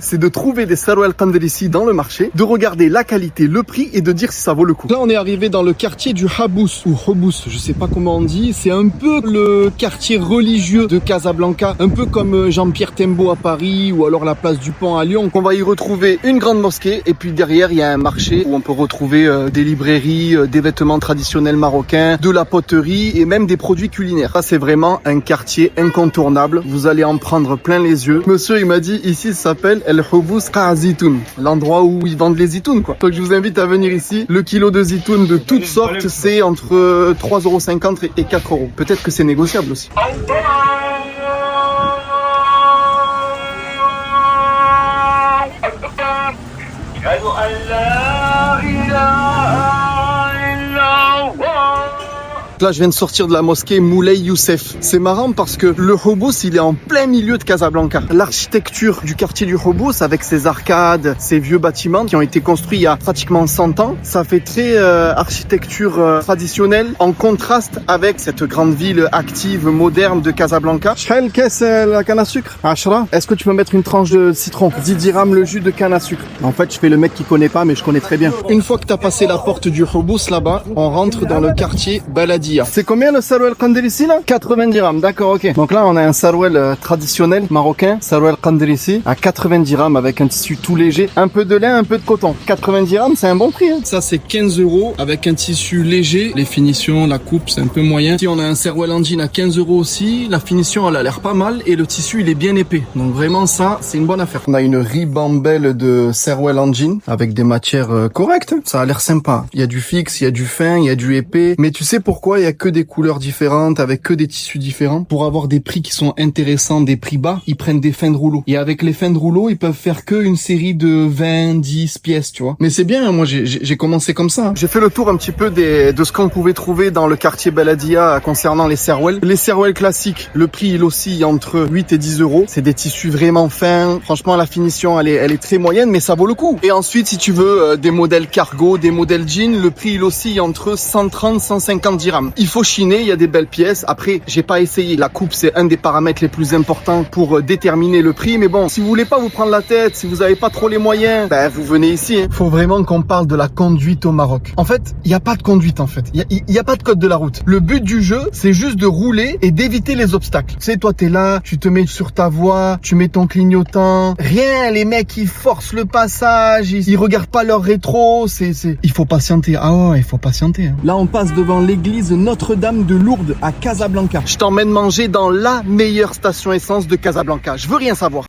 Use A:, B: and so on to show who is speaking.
A: c'est de trouver des Sarwal Qandrissi dans le marché, de regarder la qualité, le prix et de dire si ça vaut le coup. Là, on est arrivé dans le quartier du Habous ou Hobous, je sais pas comment on dit. C'est un peu le quartier religieux de Casablanca, un peu comme Jean-Pierre Tembo à Paris ou alors la place du Pont à Lyon. On va y retrouver une grande mosquée et puis derrière, il y a un marché où on peut retrouver des librairies, des vêtements traditionnels marocains, de la poterie et même des produits culinaires. Ça, c'est vraiment un quartier incontournable. Vous allez en prendre plein les yeux. Monsieur, il m'a dit ici, ça s'appelle El Hobous Zitoun, l'endroit où ils vendent les zitoun, quoi. Donc je vous invite à venir ici. Le kilo de zitoun de toutes sortes, c'est entre 3,50 € et 4 €. Peut-être que c'est négociable aussi. Là, je viens de sortir de la mosquée Moulay Youssef. C'est marrant parce que le Hobous, il est en plein milieu de Casablanca. L'architecture du quartier du Hobous, avec ses arcades, ses vieux bâtiments qui ont été construits il y a pratiquement 100 ans, ça fait très architecture traditionnelle en contraste avec cette grande ville active, moderne de Casablanca. Shahel, qu'est-ce la canne à sucre? Ashra, est-ce que tu peux mettre une tranche de citron? 10 dirhams le jus de canne à sucre. En fait, je fais le mec qui connaît pas, mais je connais très bien. Une fois que tu as passé la porte du Hobous là-bas, on rentre dans le quartier Baladia. C'est combien le Sarwal Qandrissi là? 80 dirhams, d'accord, ok. Donc là on a un Sarwal traditionnel marocain, Sarwal Qandrissi, à 80 dirhams avec un tissu tout léger, un peu de lin, un peu de coton. 80 dirhams, c'est un bon prix, hein. Ça c'est 15 € avec un tissu léger, les finitions, la coupe c'est un peu moyen. Si on a un Sarwal Anjin à 15 € aussi, la finition elle a l'air pas mal et le tissu il est bien épais. Donc vraiment ça c'est une bonne affaire. On a une ribambelle de Sarwal Anjin avec des matières correctes, ça a l'air sympa. Il y a du fixe, il y a du fin, il y a du épais, mais tu sais pourquoi il y a que des couleurs différentes, avec que des tissus différents. Pour avoir des prix qui sont intéressants, des prix bas, ils prennent des fins de rouleau. Et avec les fins de rouleau, ils peuvent faire que une série de 20, 10 pièces, tu vois. Mais c'est bien, moi j'ai commencé comme ça. J'ai fait le tour un petit peu de ce qu'on pouvait trouver dans le quartier Baladia concernant les Sarwal. Les Sarwal classiques, le prix il oscille entre 8 et 10 €. C'est des tissus vraiment fins. Franchement, la finition elle est très moyenne, mais ça vaut le coup. Et ensuite, si tu veux des modèles cargo, des modèles jean, le prix il oscille entre 130, 150 dirhams. Il faut chiner, il y a des belles pièces. Après, j'ai pas essayé. La coupe, c'est un des paramètres les plus importants pour déterminer le prix. Mais bon, si vous voulez pas vous prendre la tête, si vous avez pas trop les moyens, ben vous venez ici. Hein. Faut vraiment qu'on parle de la conduite au Maroc. En fait, il y a pas de conduite en fait. Il y a pas de code de la route. Le but du jeu, c'est juste de rouler et d'éviter les obstacles. Tu sais, toi t'es là, tu te mets sur ta voie, tu mets ton clignotant. Rien, les mecs ils forcent le passage, ils regardent pas leur rétro. Il faut patienter. Ah ouais, il faut patienter. Hein. Là, on passe devant l'église Notre-Dame de Lourdes à Casablanca. Je t'emmène manger dans la meilleure station essence de Casablanca. Je veux rien savoir.